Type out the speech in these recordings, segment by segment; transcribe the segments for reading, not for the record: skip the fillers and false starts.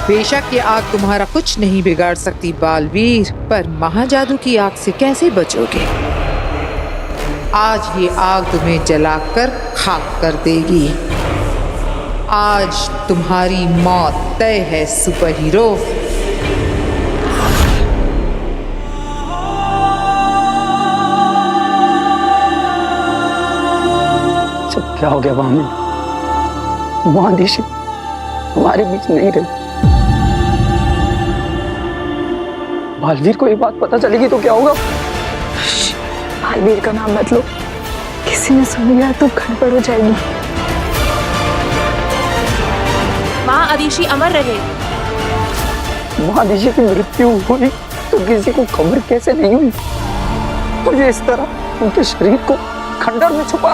बेशक ये आग तुम्हारा कुछ नहीं बिगाड़ सकती बालवीर, पर महाजादू की आग से कैसे बचोगे? आज ये आग तुम्हें जलाकर खाक कर देगी। आज तुम्हारी मौत तय है सुपर हीरो। सब क्या हो गया वहां में? महादेशी हमारे बीच नहीं रहे। बालवीर को ये बात पता चलेगी तो क्या होगा? बालवीर का नाम मत लो, किसी ने सुन लिया तो गड़बड़ हो जाएगी। महाआदिशी अमर रहे। महादेशी की मृत्यु हुई तो किसी को खबर कैसे नहीं हुई? मुझे इस तरह उनके शरीर को खंडर में छुपा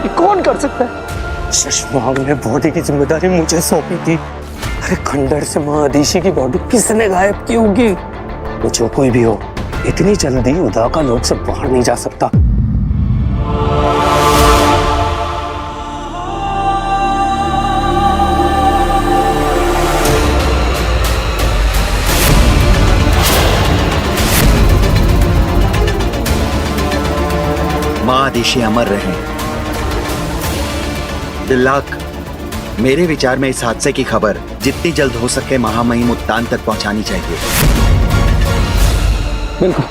ये कौन कर सकता है? शशमांग ने बॉडी की जिम्मेदारी मुझे सौंपी थी। अरे खंडर से महादेशी की बॉडी किसने गायब की होगी? वो जो कोई भी हो, इतनी जल्दी उदा का लोग से बाहर नहीं जा सकता। महादेशी अमर रहे। दिल्लाक, मेरे विचार में इस हादसे की खबर जितनी जल्द हो सके महामहिम उत्तान तक पहुंचानी चाहिए। बिल्कुल,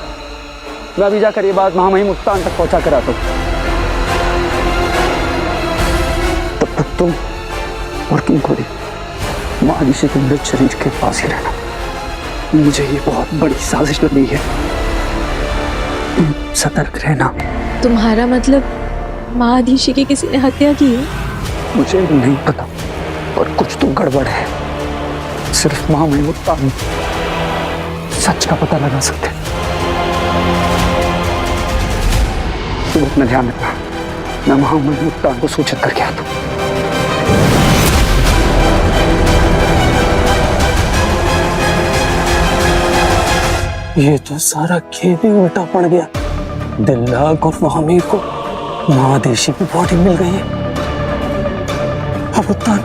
मैं अभी जाकर ये बात महामहिम उत्तान तक पहुंचा कर आता हूं। तब तक तुम और तुम खुद महादेशी के मृत शरीर के पास ही रहना। मुझे ये बहुत बड़ी साजिश लग रही है। तुम सतर्क रहना। तुम्हारा मतलब महाधीशी की किसी ने हत्या की है? मुझे नहीं पता, और कुछ तो गड़बड़ है। सिर्फ महामहिम उत्तान सच का पता लगा सकते हैं। तुम अपना ध्यान रखना, मैं महामहिम उत्तान को सूचित करके आता हूं। ये तो सारा खेल ही उल्टा पड़ गया। दिल्लाक और महामीर को महादेशी की बॉडी मिल गई है। अब उत्तान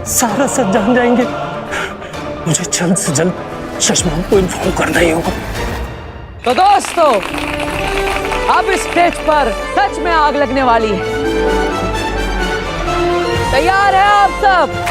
सारा सच जान जाएंगे। मुझे जल्द से जल्द शशमांग को इन्फॉर्म करना ही होगा। तो दोस्तों, अब इस स्टेज पर सच में आग लगने वाली है। तैयार है आप सब?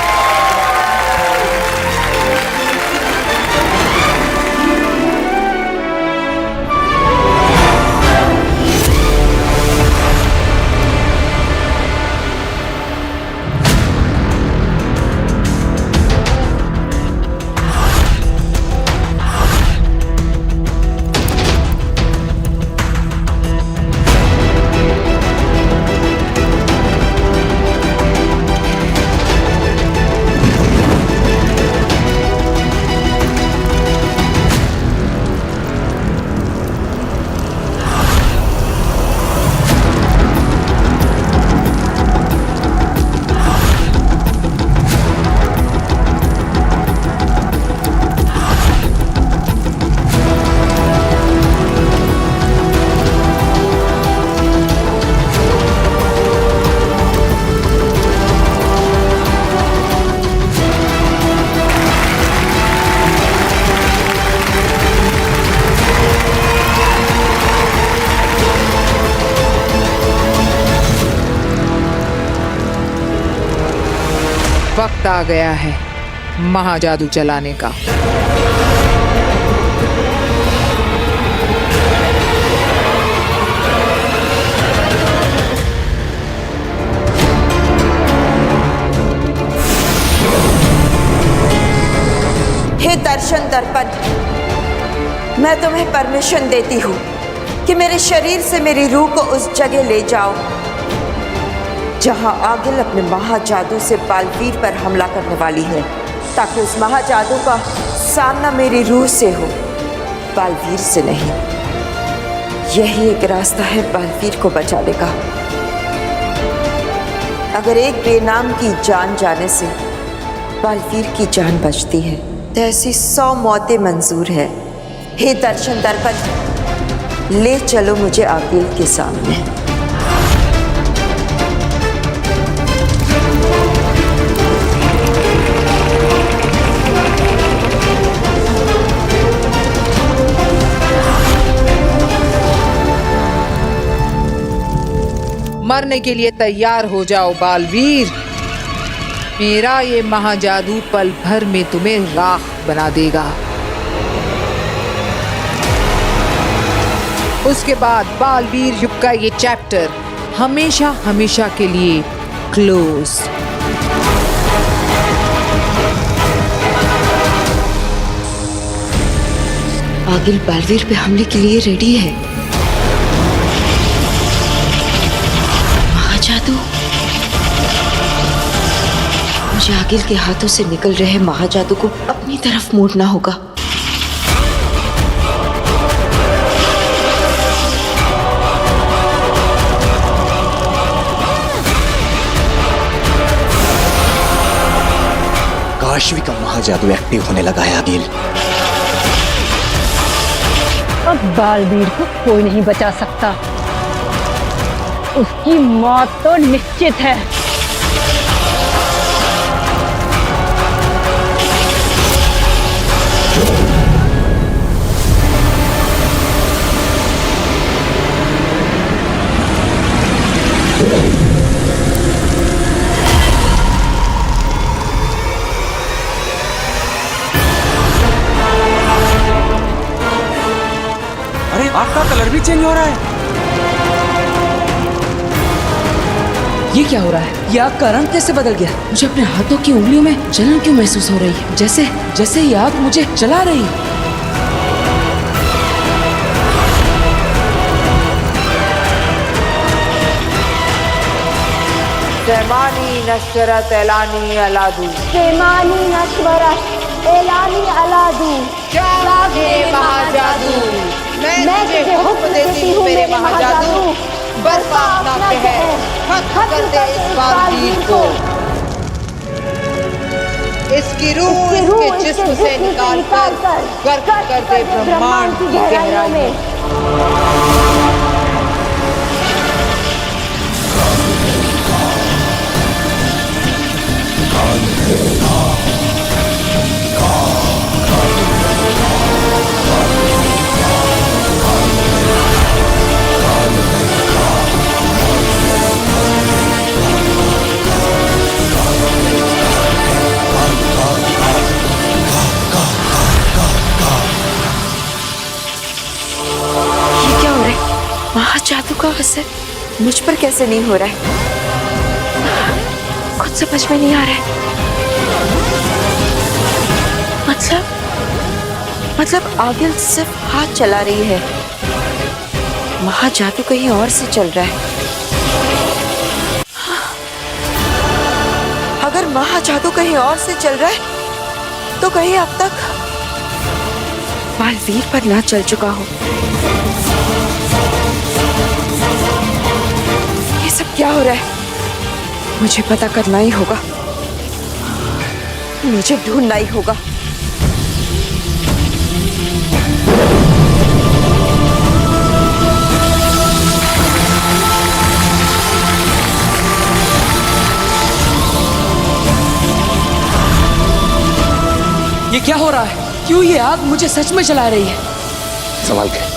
वक्त आ गया है महाजादू चलाने का। हे दर्शन दर्पण, मैं तुम्हें परमिशन देती हूँ कि मेरे शरीर से मेरी रूह को उस जगह ले जाओ जहां आगिल अपने महाजादू से बालवीर पर हमला करने वाली है, ताकि उस महाजादू का सामना मेरी रूह से हो, बालवीर से नहीं। यही एक रास्ता है बालवीर को बचाने का। अगर एक बेनाम की जान जाने से बालवीर की जान बचती है तो ऐसी 100 मौतें मंजूर है। हे दर्शन दर्पण, ले चलो मुझे आगिल के सामने। मरने के लिए तैयार हो जाओ बालवीर। मेरा ये महाजादू पल भर में तुम्हें राख बना देगा। उसके बाद बालवीर युग का ये चैप्टर हमेशा हमेशा के लिए क्लोज। आगिल बालवीर पे हमले के लिए रेडी है। महाजादू, मुझे आगिल के हाथों से निकल रहे महाजादू को अपनी तरफ मोड़ना होगा। काशवी का महाजादू एक्टिव होने लगा है आगिल। अब बालवीर को कोई नहीं बचा सकता। उसकी मौत तो निश्चित है। अरे आग का कलर भी चेंज हो रहा है। ये क्या हो रहा है? ये आग का रंग कैसे बदल गया? मुझे अपने हाथों की उंगलियों में जलन क्यों महसूस हो रही है? जैसे जैसे ये आग मुझे जला रही है। सेमानी नश्वरत एलानी अलादू। सेमानी नश्वरत एलानी अलादू। जागे महाजादू, मैं तुझे हुक्म देती हूँ मेरे महाजादू, बर्पा अपना कहर, खत्म कर दे इस बालवीर को। इसकी रूह इसके जिस्म से निकाल कर गर्क कर दे ब्रह्मांड की गहराई में। महाजादू का असर मुझ पर कैसे नहीं हो रहा है? कुछ समझ में नहीं आ रहा है। मतलब आगिल सिर्फ हाथ चला रही है, महाजादू कहीं और से चल रहा है। अगर महाजादू कहीं और से चल रहा है तो कहीं अब तक बालवीर पर ना चल चुका हो। ये सब क्या हो रहा है? मुझे पता करना ही होगा, मुझे ढूंढना ही होगा। ये क्या हो रहा है? क्यों ये आग मुझे सच में जला रही है? संभाल के।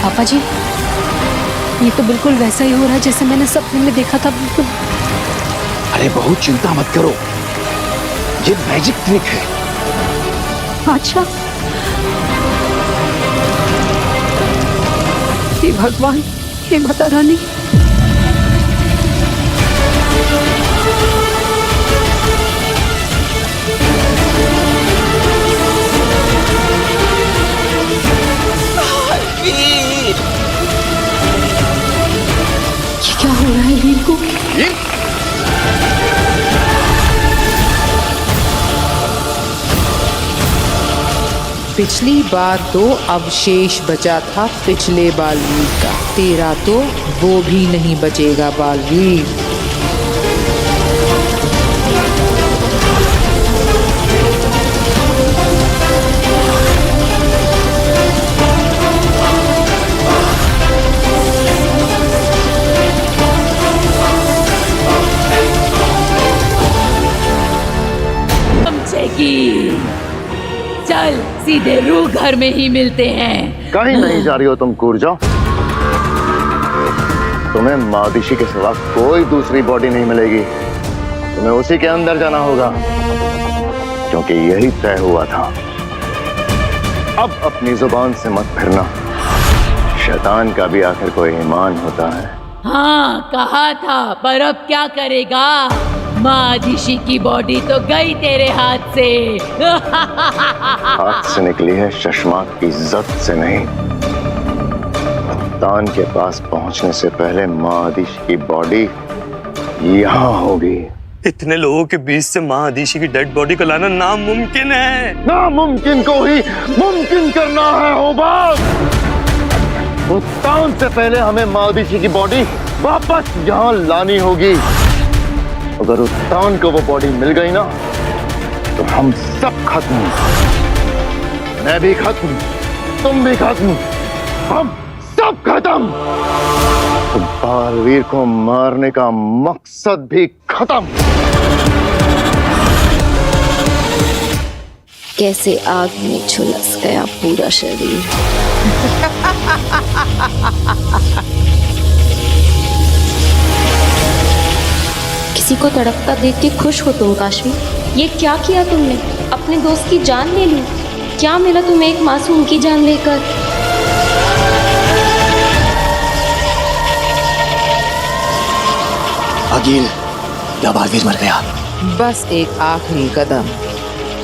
पापा जी, ये तो बिल्कुल वैसा ही हो रहा है जैसे मैंने सपने में देखा था। बिल्कुल। अरे बहुत चिंता मत करो, ये मैजिक ट्रिक है। अच्छा, हे भगवान, हे माता रानी। ये क्या हो रहा है वीर को? पिछली बार तो अवशेष बचा था पिछले बालवीर का, तेरा तो वो भी नहीं बचेगा बालवीर। चल सीधे रू घर में ही मिलते हैं। कहीं नहीं जा रही हो तुम कूरजा। तुम्हें मादिशी के सिवा कोई दूसरी बॉडी नहीं मिलेगी। तुम्हें उसी के अंदर जाना होगा, क्योंकि यही तय हुआ था। अब अपनी जुबान से मत फिरना। शैतान का भी आखिर कोई ईमान होता है। हाँ कहा था, पर अब क्या करेगा? मादिशी की बॉडी तो गई तेरे हाथ से। हाथ से निकली है शशमाक की इज्जत से नहीं। तान के पास पहुंचने से पहले मादिशी की बॉडी यहाँ होगी। इतने लोगों के बीच से माँ आदिशी की डेड बॉडी को लाना नामुमकिन है। नामुमकिन को ही मुमकिन करना है होबाज। उत्तान से पहले हमें मादिशी की बॉडी वापस यहाँ लानी होगी। अगर उत्तान को वो बॉडी मिल गई ना, तो हम सब खत्म। मैं भी खत्म, तुम भी खत्म, हम सब खत्म। तो बालवीर को मारने का मकसद भी खत्म। कैसे आग में झुलस गया पूरा शरीर। किसी को तड़पता देख के खुश हो तुम काशवी? ये क्या किया तुमने? अपने दोस्त की जान ले ली। क्या मिला तुम्हें एक मासूम की जान लेकर? अकील, या बालवीर मर गया? बस एक आखिरी कदम,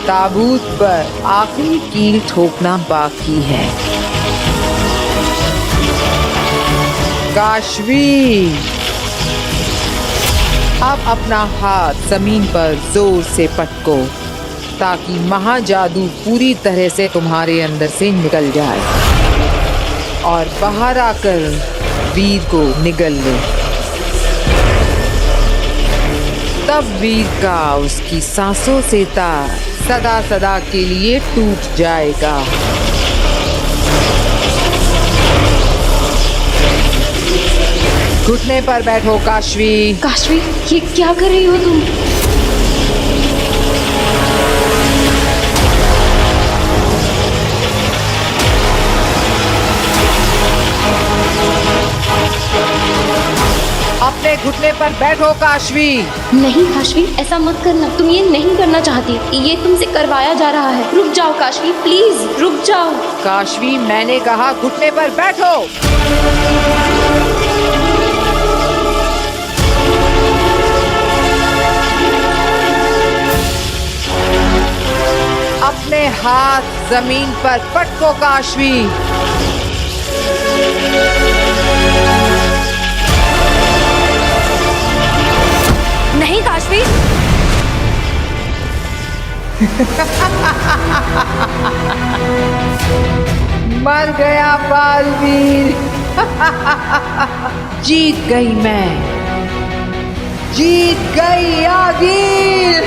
ताबूत पर आखिरी कील ठोकना बाकी है। काशवी, अब अपना हाथ जमीन पर जोर से पटको, ताकि महाजादू पूरी तरह से तुम्हारे अंदर से निकल जाए और बाहर आकर वीर को निगल ले। तब वीर का उसकी सांसों से तार सदा सदा के लिए टूट जाएगा। घुटने पर बैठो काशवी। काशवी, ये क्या कर रही हो तुम? अपने घुटने पर बैठो काशवी। नहीं काशवी, ऐसा मत करना। तुम ये नहीं करना चाहती, ये तुमसे करवाया जा रहा है। रुक जाओ काशवी, प्लीज रुक जाओ। काशवी, मैंने कहा घुटने पर बैठो। अपने हाथ जमीन पर पटको काशवी। नहीं काशवी। मर गया बालवीर। जीत गई मैं, जीत गई आगिल।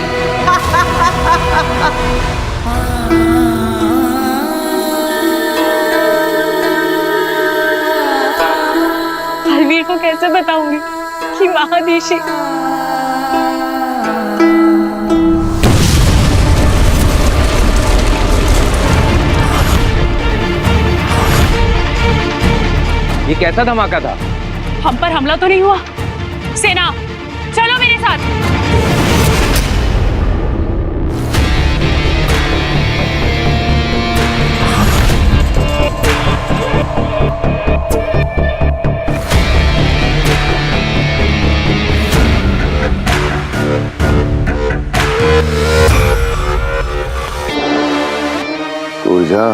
बालवीर को कैसे बताऊंगी कि महादिशी ये कैसा धमाका था? हम पर हमला तो नहीं हुआ? सेना, चलो मेरे साथ। ऊर्जा,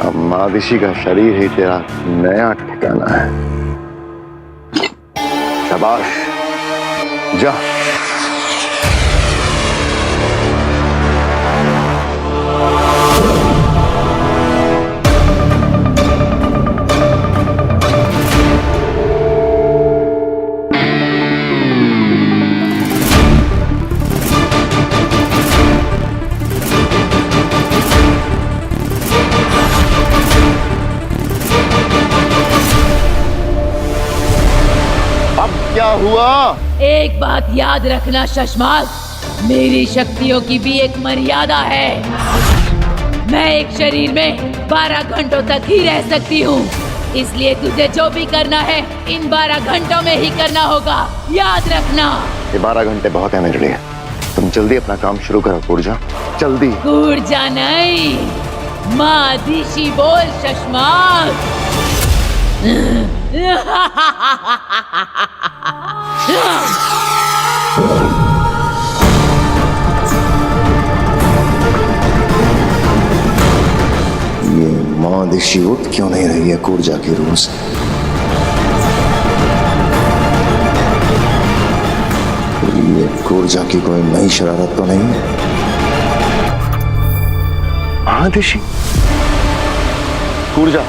अब मादिशी का शरीर ही तेरा नया ठिकाना है। शाबाश, जा। क्या हुआ? एक बात याद रखना शशमाल, मेरी शक्तियों की भी एक मर्यादा है। मैं एक शरीर में 12 घंटों तक ही रह सकती हूँ, इसलिए तुझे जो भी करना है इन 12 घंटों में ही करना होगा, याद रखना। ये 12 घंटे बहुत है मेरे लिए। तुम जल्दी अपना काम शुरू करो कूर्जा, जल्दी। कूर्जा नहीं, मादिशी बोल शशमाल। ये मादिशी उठ क्यों नहीं रही है कूर्जा की रूह से? ये कूर्जा की कोई नई शरारत तो नहीं है? मादिशी, कूर्जा,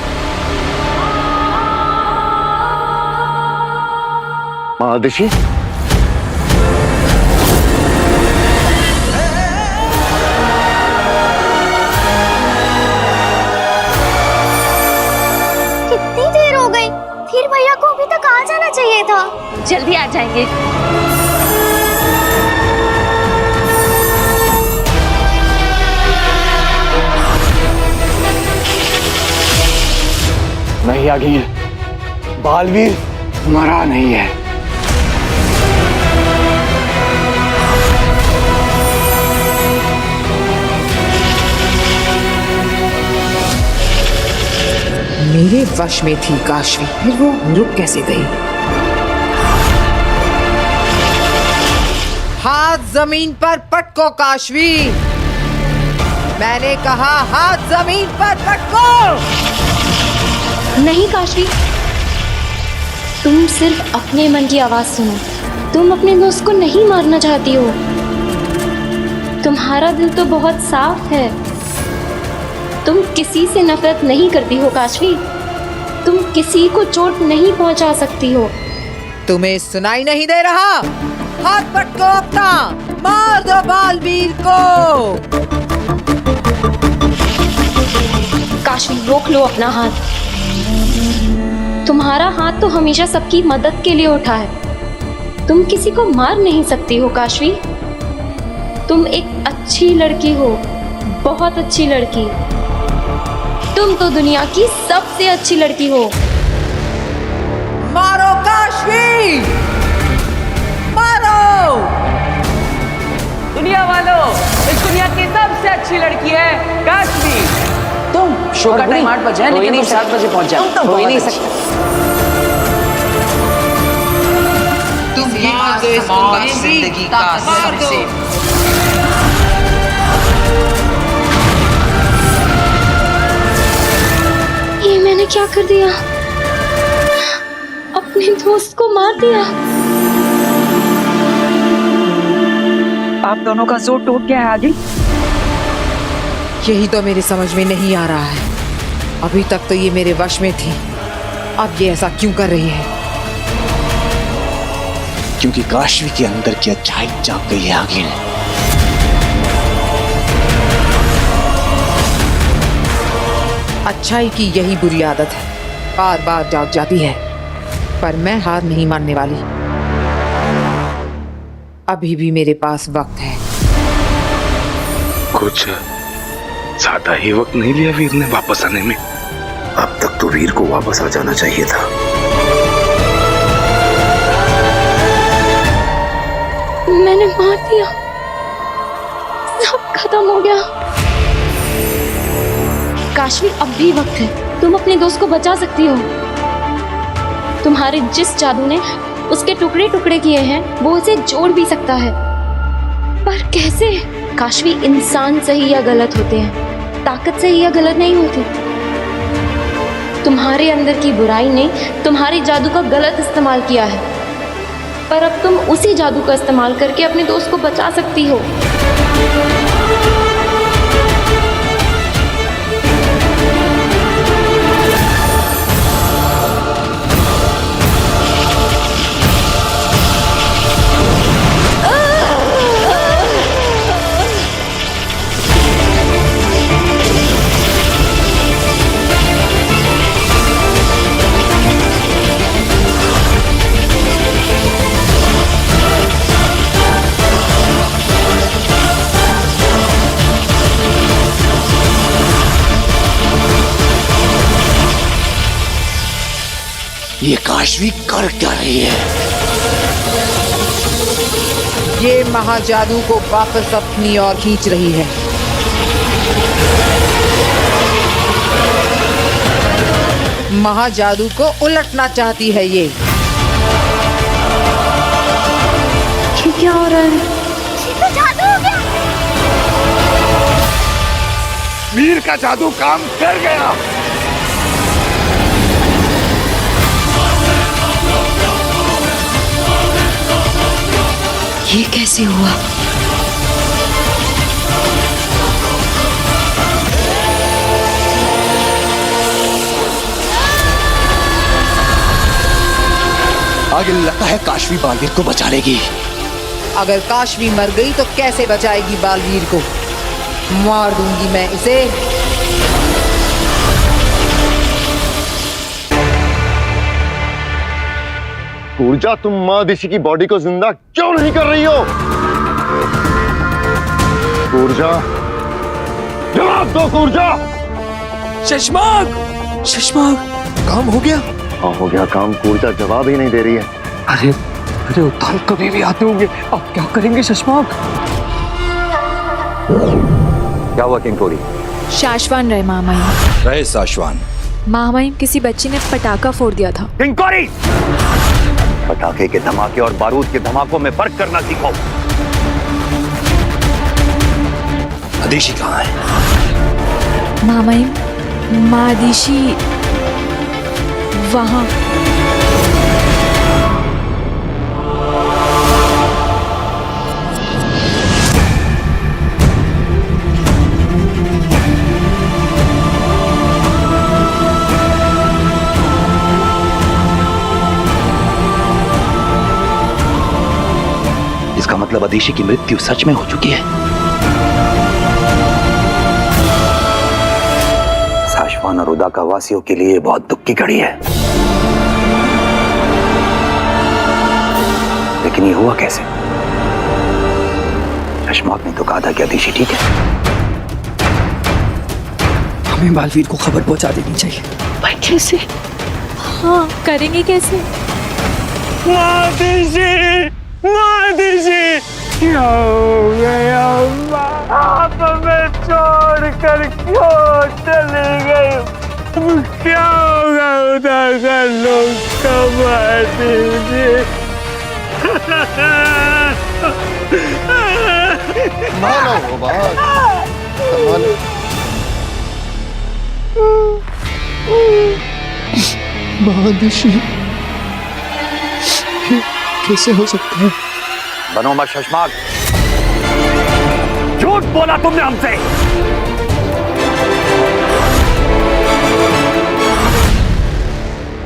मादिशी, कितनी देर हो गई? फिर भैया को अभी तक आ जाना चाहिए था। जल्दी आ जाएंगे। नहीं आगे, बालवीर मरा नहीं है। मेरे वश में थी काशवी, फिर वो रुक कैसे गई? हाथ जमीन पर पटको काशवी, मैंने कहा हाथ जमीन पर पटको। नहीं काशवी, तुम सिर्फ अपने मन की आवाज सुनो। तुम अपने दोस्त को नहीं मारना चाहती हो। तुम्हारा दिल तो बहुत साफ है। तुम किसी से नफरत नहीं करती हो काशवी। तुम किसी को चोट नहीं पहुंचा सकती हो। तुम्हें सुनाई नहीं दे रहा? हाथ पटको अपना, मार दो बालवीर को। काशवी रोक लो अपना हाथ। तुम्हारा हाथ तो हमेशा सबकी मदद के लिए उठा है। तुम किसी को मार नहीं सकती हो काशवी। तुम एक अच्छी लड़की हो, बहुत अच्छी लड़की। तुम तो दुनिया की सबसे अच्छी लड़की हो। मारो काशवी, मारो। दुनिया वालों, इस दुनिया की सबसे अच्छी लड़की है काशवी। तुम शो का टाइम 8 बजे है, लेकिन तुम 7 बजे पहुंच जाओ। तुम तो हो नहीं सकते। तुम ही मार दो इसको काशवी, जिंदगी का सबसे। ये मैंने क्या कर दिया? अपने दोस्त को मार दिया। आप दोनों का जोर टूट गया है आगे। यही तो मेरे समझ में नहीं आ रहा है। अभी तक तो ये मेरे वश में थी, अब ये ऐसा क्यों कर रही है? क्योंकि काशवी के अंदर की अच्छाई जाग गई है आगिल। अच्छाई की यही बुरी आदत है, बार बार जाग जाती है। पर मैं हार नहीं मानने वाली। अभी भी मेरे पास वक्त है। कुछ ज्यादा ही वक्त नहीं लिया वीर ने वापस आने में। अब तक तो वीर को वापस आ जाना चाहिए था। मैंने मार दिया, सब खत्म हो गया। काशवी, अब भी वक्त है। तुम अपने दोस्त को बचा सकती हो। तुम्हारे जिस जादू ने उसके टुकड़े टुकड़े किए हैं, वो उसे जोड़ भी सकता है। पर कैसे? काशवी, इंसान सही या गलत होते हैं, ताकत सही या गलत नहीं होती। तुम्हारे अंदर की बुराई ने तुम्हारे जादू का गलत इस्तेमाल किया है, पर अब तुम उसी जादू का इस्तेमाल करके अपने दोस्त को बचा सकती हो। ये काशवी कर क्या रही है? ये महाजादू को वापस अपनी ओर खींच रही है। महाजादू को उलटना चाहती है ये। क्या हो रहा है? तो जादू हो गया। वीर का जादू काम कर गया। ये कैसे हुआ? आगे लगता है काशवी बालवीर को बचा लेगी। अगर काशवी मर गई तो कैसे बचाएगी बालवीर को? मार दूंगी मैं इसे। ऊर्जा, तुम माँ दिशी की बॉडी को जिंदा क्यों नहीं कर रही हो? ऊर्जा, जवाब दो ऊर्जा। शशमाग, शशमाग, काम हो गया? हाँ हो गया काम। ऊर्जा जवाब ही नहीं दे रही है। अरे अरे उत्तान कभी भी आते होंगे, अब क्या करेंगे शशमाग? क्या हुआ किंकोरी? शाश्वान रहे महामहिम। रहे साशवान। महामहिम, किसी बच्ची ने पटाखा फोड़ दिया था। किंकोरी! पटाखे के धमाके और बारूद के धमाकों में फर्क करना सीखो। अदिशी कहाँ है? महामहिम, माँ अदिशी वहाँ। इसका मतलब अदिशी की मृत्यु सच में हो चुकी है। साशवान और उदाका वासियों के लिए बहुत दुख की घड़ी है। लेकिन ये हुआ कैसे? शशमाक ने तो कहा था कि अदिशी ठीक है। हमें बालवीर को खबर पहुंचा देनी चाहिए। पर कैसे? हाँ, करेंगे कैसे? क्या हो गया? आप हमें छोड़ कर क्यों चले गए? क्या होगा उदाका लोग कब आते? मानो वो बात, मानो। महादिशी, कैसे हो सकता है? बनो मत शशमाक। झूठ बोला तुमने हमसे।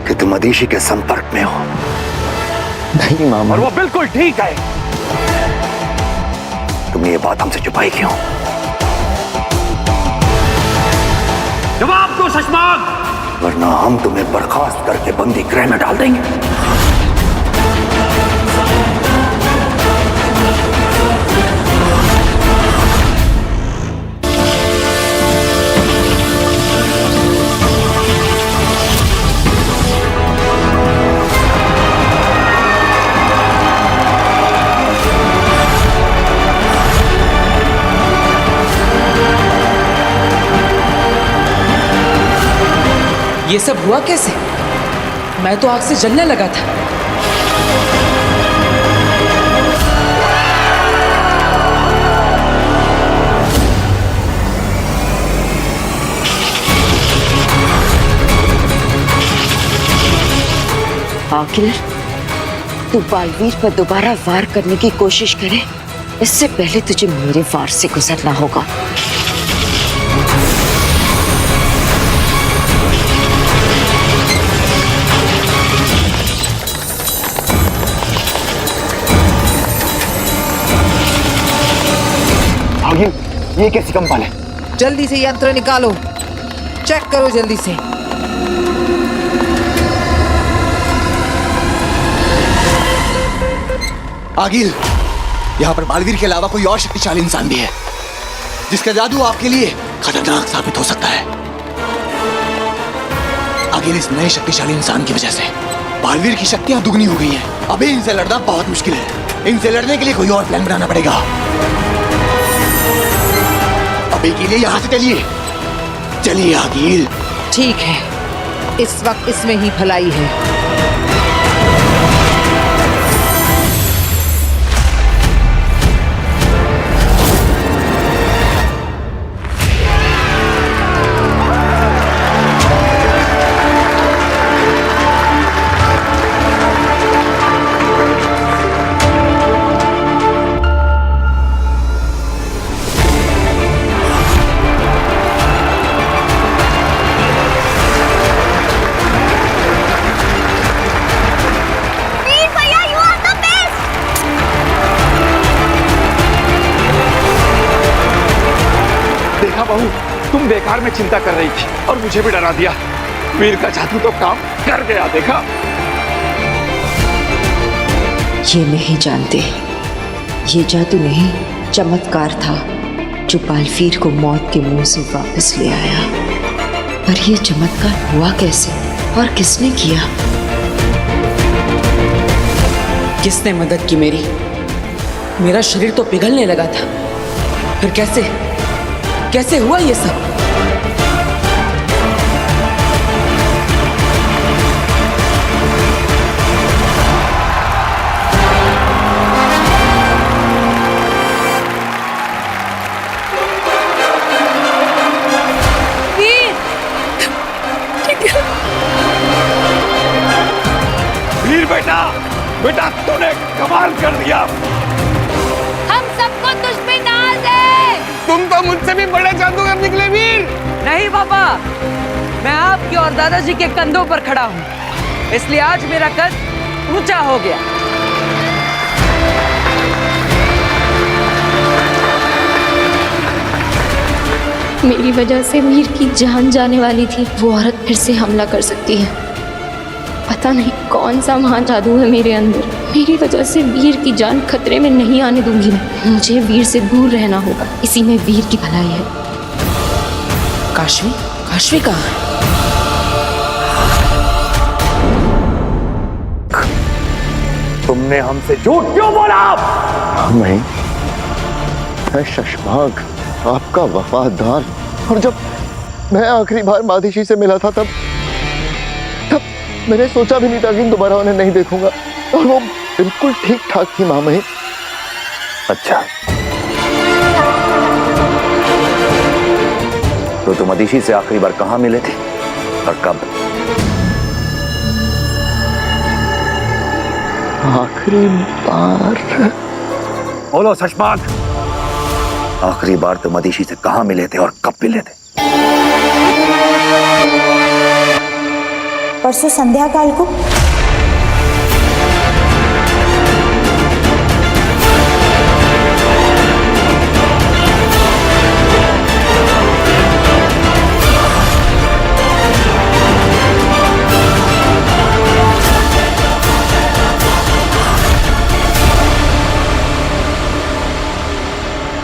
कि तुम अदिशी के संपर्क में हो। नहीं मामा। और वो बिल्कुल ठीक है। तुमने ये बात हमसे छुपाई क्यों? जवाब दो शशमाक, वरना हम तुम्हें बर्खास्त करके बंदी गृह में डाल देंगे। ये सब हुआ कैसे? मैं तो आग से जलने लगा था। आखिर तू बालवीर पर दोबारा वार करने की कोशिश करे, इससे पहले तुझे मेरे वार से गुजरना होगा। ये कैसी कंपन है? जल्दी से यंत्र निकालो, चेक करो जल्दी से। आगिल, यहाँ पर बालवीर के अलावा कोई और शक्तिशाली इंसान भी है जिसका जादू आपके लिए खतरनाक साबित हो सकता है। आगिल, इस नए शक्तिशाली इंसान की वजह से बालवीर की शक्तियां दुगनी हो गई हैं। अभी इनसे लड़ना बहुत मुश्किल है। इनसे लड़ने के लिए कोई और प्लान बनाना पड़ेगा। अभी के लिए यहाँ से चलिए। चलिए आगिल। ठीक है, इस वक्त इसमें ही भलाई है। बहू, तुम बेकार में चिंता कर रही थी और मुझे भी डरा दिया। वीर का जादू तो काम कर गया, देखा? ये नहीं जानते, ये जादू नहीं, चमत्कार था जो बालवीर को मौत के मुंह से वापस ले आया। पर ये चमत्कार हुआ कैसे और किसने किया? किसने मदद की मेरी? मेरा शरीर तो पिघलने लगा था। फिर कैसे हुआ ये सब? वीर बेटा तूने कमाल कर दिया। हम सबको तुझ पे नाज है। तुम तो मुझसे भी बड़े जादूगर निकले वीर। नहीं पापा, मैं आपके और दादाजी के कंधों पर खड़ा हूँ, इसलिए आज मेरा कद ऊंचा हो गया। मेरी वजह से वीर की जान जाने वाली थी। वो औरत फिर से हमला कर सकती है। पता नहीं कौन सा महान जादू है मेरे अंदर। मेरी वजह से वीर की जान खतरे में नहीं आने दूंगी मैं। मुझे वीर से दूर रहना होगा, इसी में वीर की भलाई है। काशवी कहाँ है? तुमने हमसे झूठ क्यों बोला? मैं शशमाग, आपका वफादार। और जब मैं आखिरी बार मादिशी से मिला था तब मैंने सोचा भी नहीं था कि दोबारा उन्हें नहीं देखूंगा। और वो बिल्कुल ठीक ठाक थी मामही। अच्छा, तो तुम मदिशी से आखिरी बार कहां मिले थे और कब? आखिरी बार? बोलो शशमाग, आखिरी बार तुम मदिशी से कहां मिले थे और कब मिले थे? परसों संध्या काल को।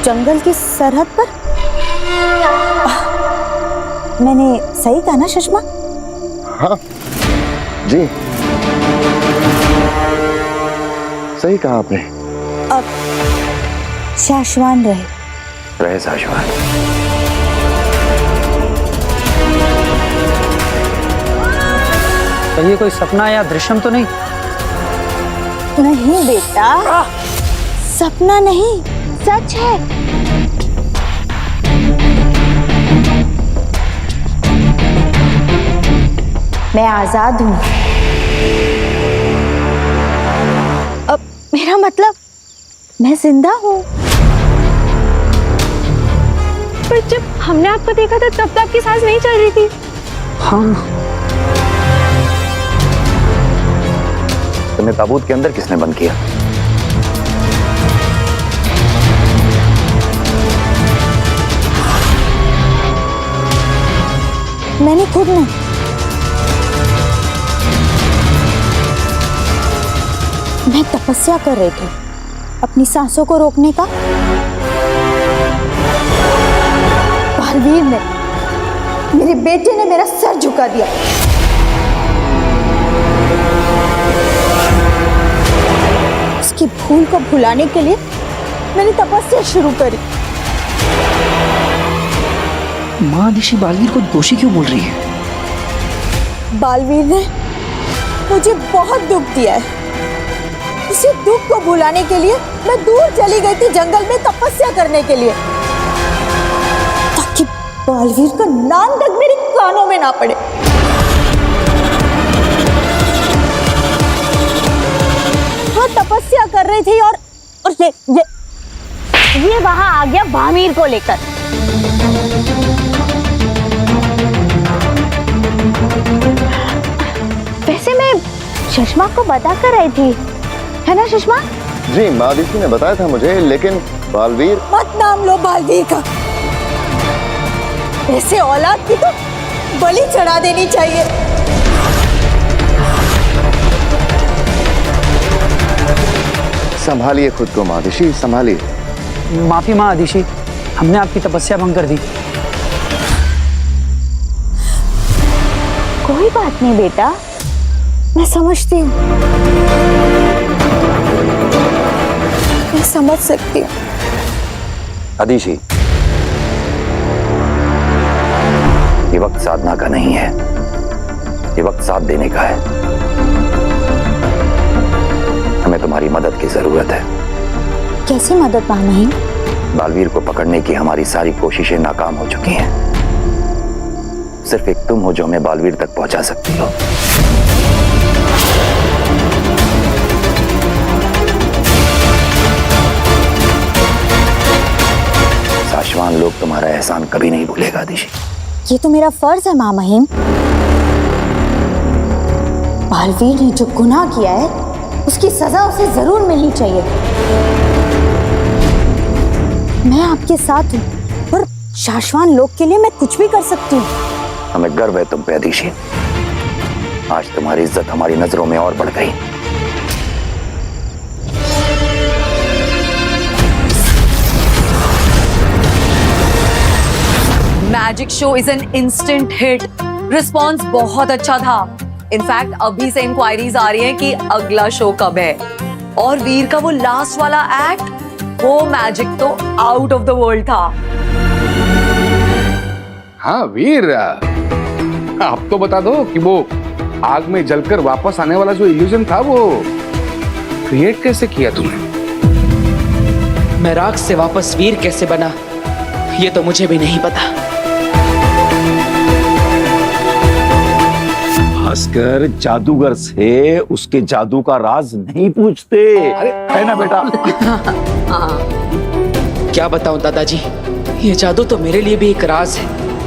जंगल की सरहद पर? मैंने सही कहा ना सुषमा? हाँ जी, सही कहा आपने। अब शाश्वान रहे शाश्वान। तो ये कोई सपना या दृश्यम तो नहीं? नहीं बेटा, सपना नहीं, सच है। मैं आजाद हूं। अब मेरा मतलब मैं जिंदा हूं। पर जब हमने आपको देखा था तब तो आपकी सांस नहीं चल रही थी। हाँ। तुम्हें ताबूत के अंदर किसने बंद किया? मैंने खुद नहीं। मैं तपस्या कर रही थी अपनी सांसों को रोकने का। बालवीर ने, मेरे बेटे ने मेरा सर झुका दिया। आपकी भूल को भुलाने के लिए मैंने तपस्या शुरू करी। माँ आदिशि बालवीर को दोषी क्यों बोल रही है? बालवीर ने मुझे बहुत दुख दिया है। इसी दुख को भुलाने के लिए मैं दूर चली गई थी जंगल में तपस्या करने के लिए, ताकि बालवीर का नाम तक मेरे कानों में ना पड़े। हाँ, तपस्या कर रही थी और ये वहां आ गया भामीर को लेकर। वैसे मैं सुषमा को बता कर आई थी, है ना सुषमा? जी, माँ आदिशि ने बताया था मुझे, लेकिन बालवीर। मत नाम लो बालवीर का। ऐसे औलाद की तो बलि चढ़ा देनी चाहिए। संभालिए खुद को माँ आदिशि, संभालिए। माफी माँ आदिशि, हमने आपकी तपस्या भंग कर दी। कोई बात नहीं बेटा, मैं समझती हूँ, मैं समझ सकती हूँ। आदिशि, ये वक्त साधना का नहीं है, ये वक्त साथ देने का है। हमें तुम्हारी मदद की जरूरत है। कैसी मदद मामही? बालवीर को पकड़ने की हमारी सारी कोशिशें नाकाम हो चुकी हैं। सिर्फ एक तुम हो जो हमें बालवीर तक पहुंचा सकती हो। साशवान लोग तुम्हारा एहसान कभी नहीं भूलेगा आदिशि। ये तो मेरा फर्ज है माँ महिम। बालवीर ने जो गुनाह किया है उसकी सजा उसे जरूर मिलनी चाहिए। मैं आपके साथ हूँ और शाश्वान लोग के लिए मैं कुछ भी कर सकती हूँ। हमें गर्व है तुम पे आदिशि। आज तुम्हारी इज्जत हमारी नजरों में और बढ़ गई। Magic show is an instant hit. Response बहुत अच्छा था। इनफैक्ट अभी से इंक्वायरीज आ रही हैं कि अगला शो कब है। और वीर का वो लास्ट वाला एक्ट, वो मैजिक तो आउट ऑफ द वर्ल्ड था। हाँ वीर, आप तो बता दो कि वो आग में जलकर वापस आने वाला जो इल्यूजन था वो क्रिएट कैसे किया तुमने? मैं राख से वापस वीर कैसे बना, ये तो मुझे भी नहीं पता। भास्कर जादूगर से उसके जादू का राज नहीं पूछते। अरे है ना बेटा। क्या बताऊं दादाजी, ये जादू तो मेरे लिए भी एक राज है।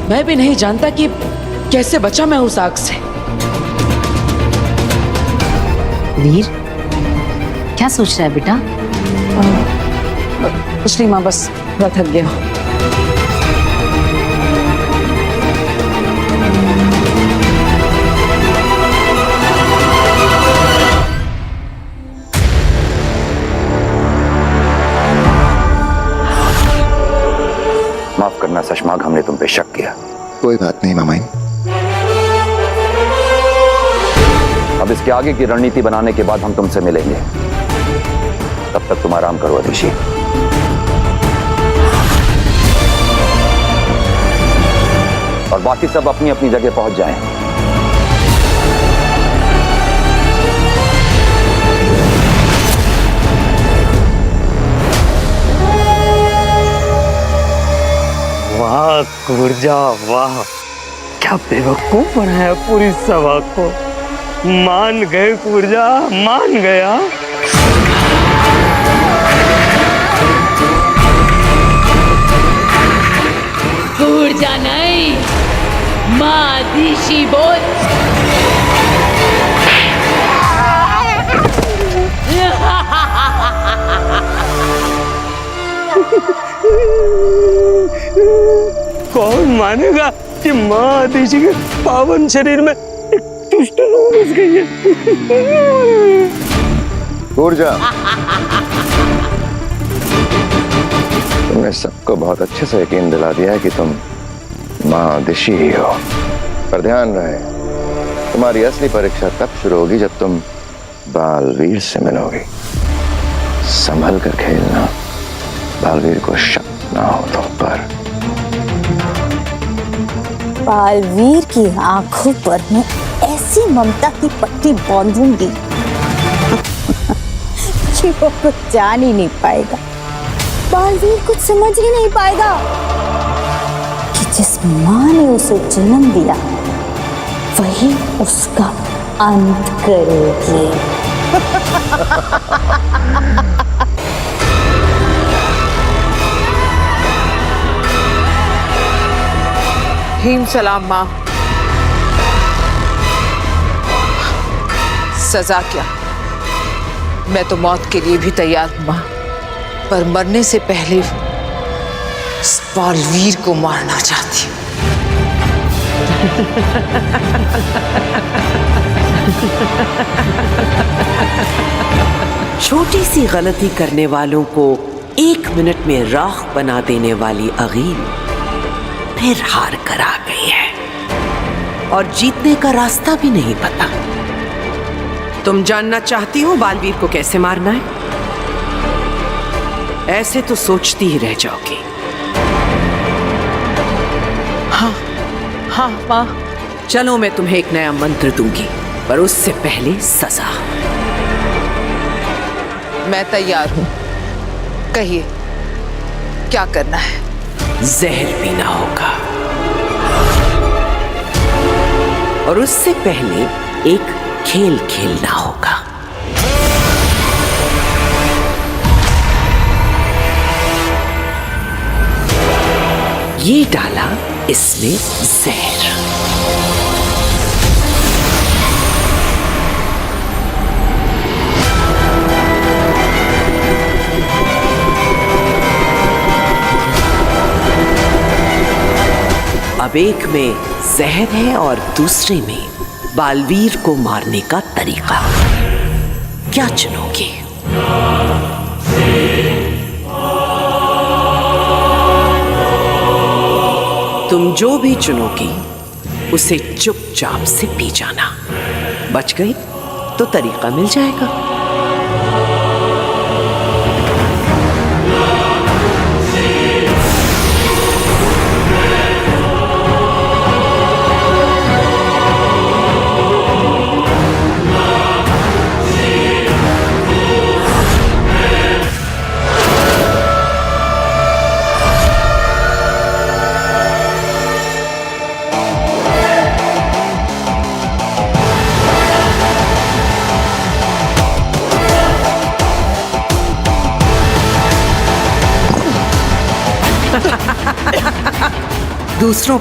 मैं भी नहीं जानता कि कैसे बचा मैं उस आग से। वीर, क्या सोच रहा है बेटा? कुछ नहीं माँ, बस मैं थक गया। माफ करना सशमाग, हमने तुम पे शक किया। कोई बात नहीं मामाई। अब इसके आगे की रणनीति बनाने के बाद हम तुमसे मिलेंगे। तब तक तुम आराम करो आदिशि। और बाकी सब अपनी अपनी जगह पहुंच जाएं। वाह कुर्जा वाह, क्या बेवकूफ बनाया पूरी सभा को। मान गए कुर्जा, मान गया। कुर्जा नहीं, माँ आदिशि बोल। कौन मानेगा कि माँ आदिशि के पावन शरीर में एक दुष्ट रूह घुस गई है। ऊर्जा, तुमने सबको बहुत अच्छे से यकीन दिला दिया है कि तुम माँ आदिशि ही हो। पर ध्यान रहे, तुम्हारी असली परीक्षा तब शुरू होगी जब तुम बालवीर से मिलोगी। संभल कर खेलना, बालवीर को शक ना हो तुम पर। बालवीर की आंखों पर मैं ऐसी ममता की पट्टी बांधूंगी कि वो कुछ जान ही नहीं पाएगा, बालवीर कुछ समझ ही नहीं पाएगा कि जिस माँ ने उसे जन्म दिया वही उसका अंत करेगी। हिम सलाम माँ। सजा क्या, मैं तो मौत के लिए भी तैयार हूं माँ, पर मरने से पहले इस बालवीर को मारना चाहती हूँ। छोटी सी गलती करने वालों को 1 मिनट में राख बना देने वाली अगील फिर हार कर आ गई है और जीतने का रास्ता भी नहीं पता। तुम जानना चाहती हो बालवीर को कैसे मारना है? ऐसे तो सोचती ही रह जाओगी। हाँ माँ। चलो मैं तुम्हें एक नया मंत्र दूंगी, पर उससे पहले सजा। मैं तैयार हूँ, कहिए क्या करना है? जहर पीना होगा और उससे पहले एक खेल खेलना होगा। ये डाला इसमें जहर, अब एक में जहर है और दूसरे में बालवीर को मारने का तरीका। क्या चुनोगे? तुम जो भी चुनोगी उसे चुपचाप से पी जाना। बच गई तो तरीका मिल जाएगा। दूसरों